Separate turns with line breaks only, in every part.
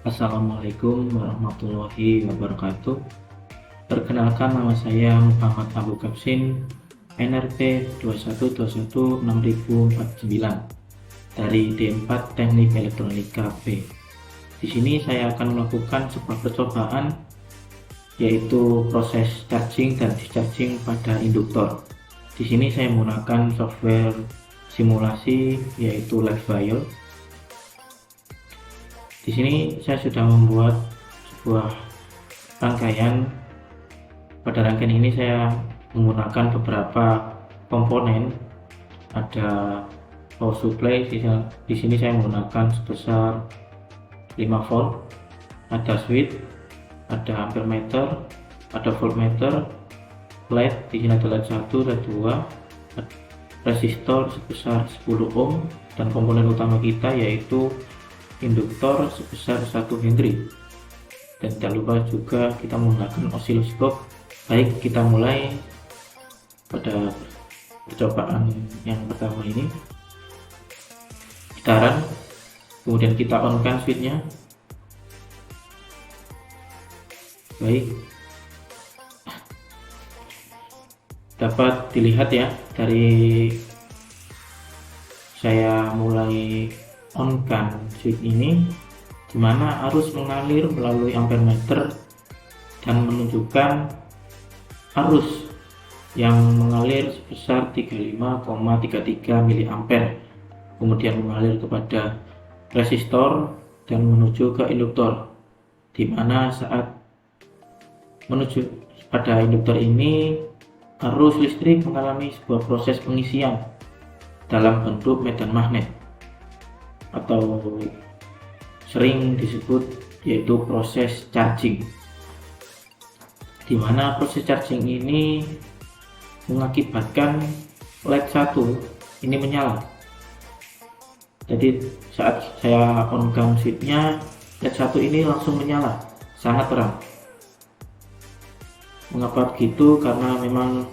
Assalamualaikum warahmatullahi wabarakatuh. Perkenalkan, nama saya Muhammad Abu Kapsin, NRT 21216049 dari D4 Teknik Elektronika B. Di sini saya akan melakukan sebuah percobaan, yaitu proses charging dan discharging pada induktor. Di sini saya menggunakan software simulasi yaitu LiveWire. Di sini saya sudah membuat sebuah rangkaian. Pada rangkaian ini saya menggunakan beberapa komponen. Ada power supply, di sini saya menggunakan sebesar 5 volt, ada switch, ada ampere meter, ada voltmeter, LED, di sini ada LED 1 dan 2, resistor sebesar 10 ohm, dan komponen utama kita yaitu induktor sebesar 1 Henry. Dan jangan lupa juga kita menggunakan osiloskop. Baik, kita mulai pada percobaan yang pertama ini. Kita run, kemudian kita on kan switchnya. Baik, dapat dilihat ya, dari saya mulai on kan switch ini, dimana arus mengalir melalui ampere meter dan menunjukkan arus yang mengalir sebesar 35,33 mA, kemudian mengalir kepada resistor dan menuju ke induktor, dimana saat menuju pada induktor ini arus listrik mengalami sebuah proses pengisian dalam bentuk medan magnet, atau sering disebut yaitu proses charging, di mana proses charging ini mengakibatkan LED 1 ini menyala. Jadi saat saya on kan switchnya, LED 1 ini langsung menyala, sangat terang. Mengapa begitu? Karena memang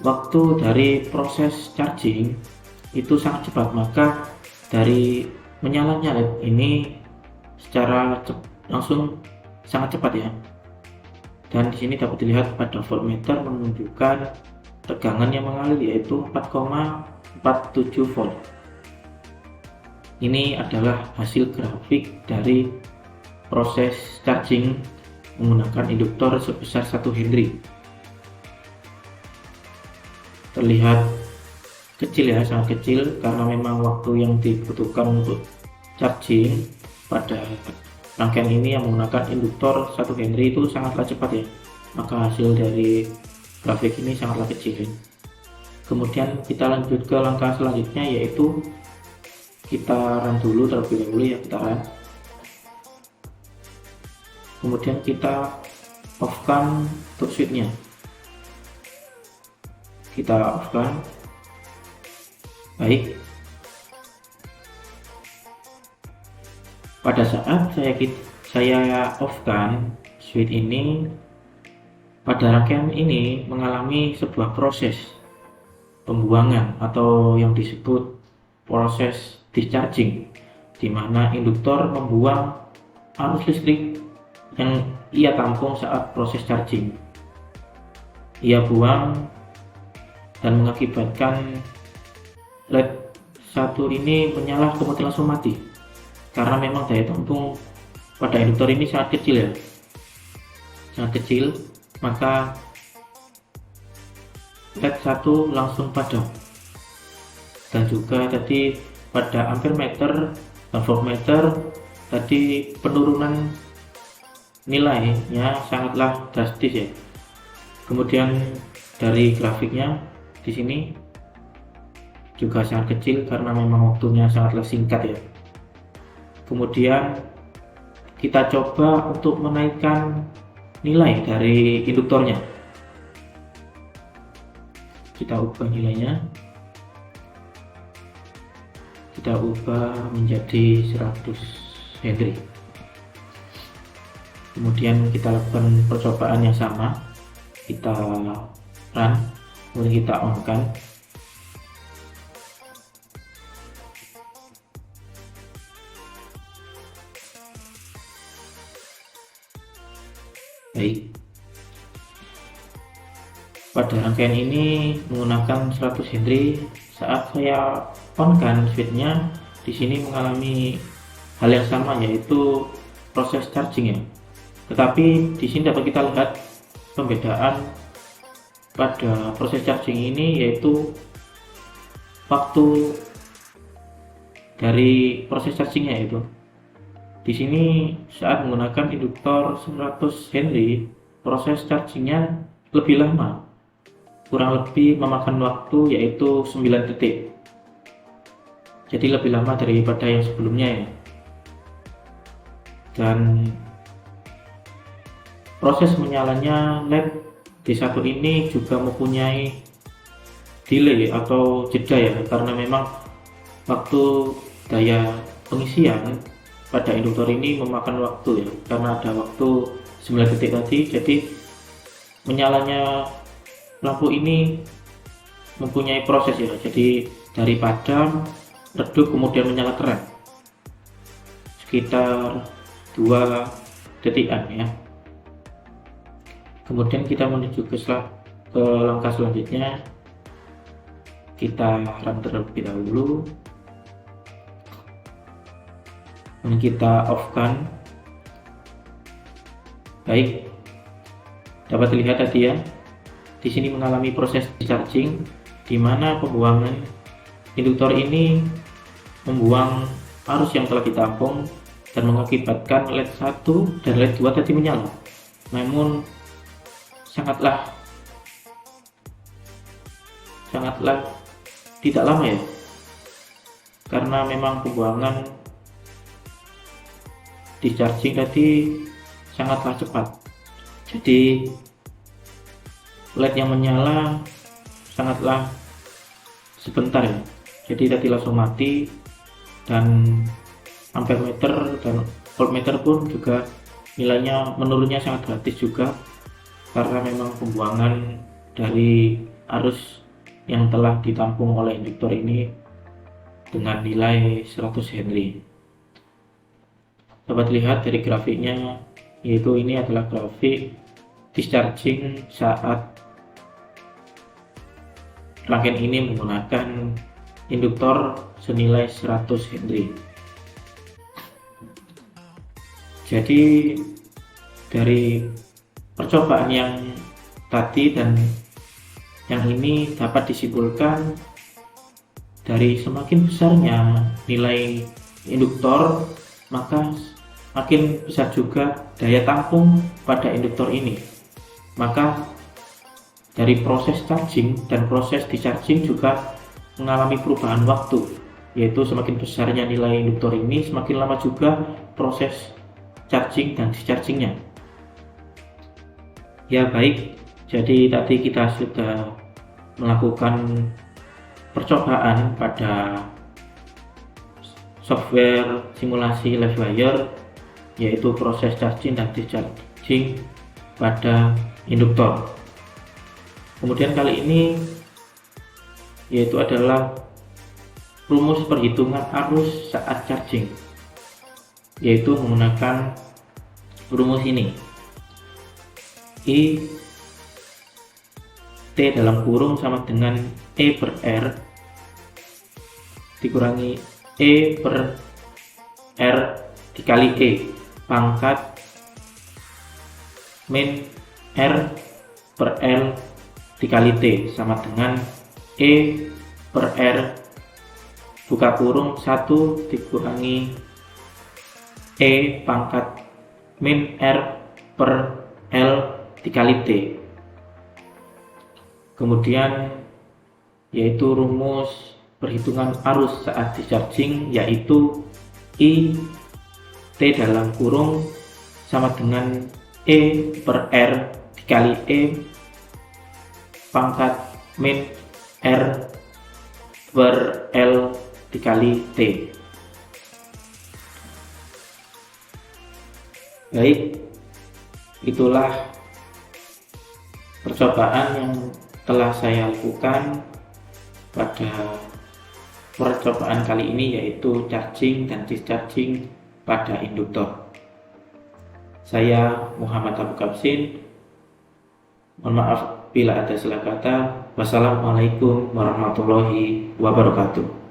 waktu dari proses charging itu sangat cepat, maka dari menyalanya LED ini secara langsung sangat cepat ya. Dan di sini dapat dilihat pada voltmeter menunjukkan tegangan yang mengalir yaitu 4,47 volt. Ini adalah hasil grafik dari proses charging menggunakan induktor sebesar 1 Henry. Terlihat kecil ya, sangat kecil, karena memang waktu yang dibutuhkan untuk charging pada rangkaian ini yang menggunakan induktor 1 Henry itu sangatlah cepat ya, maka hasil dari grafik ini sangatlah kecil. Kemudian kita lanjut ke langkah selanjutnya, yaitu kita run dulu terlebih dahulu ya, kita run, kemudian kita off kan untuk switchnya, kita off kan. Baik, pada saat saya off kan switch ini, pada rangkaian ini mengalami sebuah proses pembuangan atau yang disebut proses discharging, di mana induktor membuang arus listrik yang ia tampung saat proses charging. Ia buang dan mengakibatkan LED 1 ini menyala, kemudian langsung mati, karena memang daya tampung pada induktor ini sangat kecil ya, sangat kecil, maka LED 1 langsung padam. Dan juga tadi pada ampere meter dan voltmeter tadi penurunan nilainya sangatlah drastis ya. Kemudian dari grafiknya di sini juga sangat kecil karena memang waktunya sangatlah singkat ya. Kemudian kita coba untuk menaikkan nilai dari induktornya. Kita ubah nilainya, kita ubah menjadi 100 Henry. Kemudian kita lakukan percobaan yang sama, kita run, kemudian kita on kan. baik. Pada rangkaian ini menggunakan 100 Henry. Saat saya on-kan switch-nya, di sini mengalami hal yang sama, yaitu proses charging ya. Tetapi di sini dapat kita lihat pembedaan pada proses charging ini, yaitu waktu dari proses chargingnya. Itu di sini saat menggunakan induktor 100 Henry, proses chargingnya lebih lama, kurang lebih memakan waktu yaitu 9 detik. Jadi lebih lama daripada yang sebelumnya ya. Dan proses menyalanya LED D1 ini juga mempunyai delay atau jeda ya, karena memang waktu daya pengisian pada induktor ini memakan waktu ya, karena ada waktu 9 detik tadi. Jadi menyalanya lampu ini mempunyai proses ya, jadi dari padam, redup, kemudian menyala terang sekitar 2 detikan ya. Kemudian kita menuju ke langkah selanjutnya, kita run terlebih dahulu, dan kita off kan. Baik, dapat dilihat tadi ya, di sini mengalami proses charging, di mana pembuangan induktor ini membuang arus yang telah ditampung dan mengakibatkan LED 1 dan LED 2 tadi menyala. Namun sangatlah tidak lama ya, karena memang pembuangan discharging tadi sangatlah cepat. Jadi LED yang menyala sangatlah sebentar ya, jadi tadi langsung mati, dan ampere meter dan voltmeter pun juga nilainya menurunnya sangat drastis juga, karena memang pembuangan dari arus yang telah ditampung oleh induktor ini dengan nilai 100 Henry. Dapat dilihat dari grafiknya, yaitu ini adalah grafik discharging saat rangkaian ini menggunakan induktor senilai 100 Henry. Jadi dari percobaan yang tadi dan yang ini dapat disimpulkan, dari semakin besarnya nilai induktor, maka makin besar juga daya tampung pada induktor ini. Maka dari proses charging dan proses discharging juga mengalami perubahan waktu, yaitu semakin besarnya nilai induktor ini, semakin lama juga proses charging dan dischargingnya. Ya baik, jadi tadi kita sudah melakukan percobaan pada software simulasi live wire, yaitu proses charging dan discharging pada induktor. Kemudian kali ini yaitu adalah rumus perhitungan arus saat charging, yaitu menggunakan rumus ini, I T dalam kurung sama dengan E per R dikurangi E per R dikali E pangkat min R per L dikali T sama dengan E per R buka kurung 1 dikurangi E pangkat min R per L dikali T. Kemudian yaitu rumus perhitungan arus saat discharging, yaitu I T dalam kurung sama dengan E per R dikali E pangkat min R per L dikali T. Baik, itulah percobaan yang telah saya lakukan pada percobaan kali ini, yaitu charging dan discharging pada induktor. Saya Muhammad Abu Kapsin. Mohon maaf bila ada salah kata. Wassalamualaikum warahmatullahi wabarakatuh.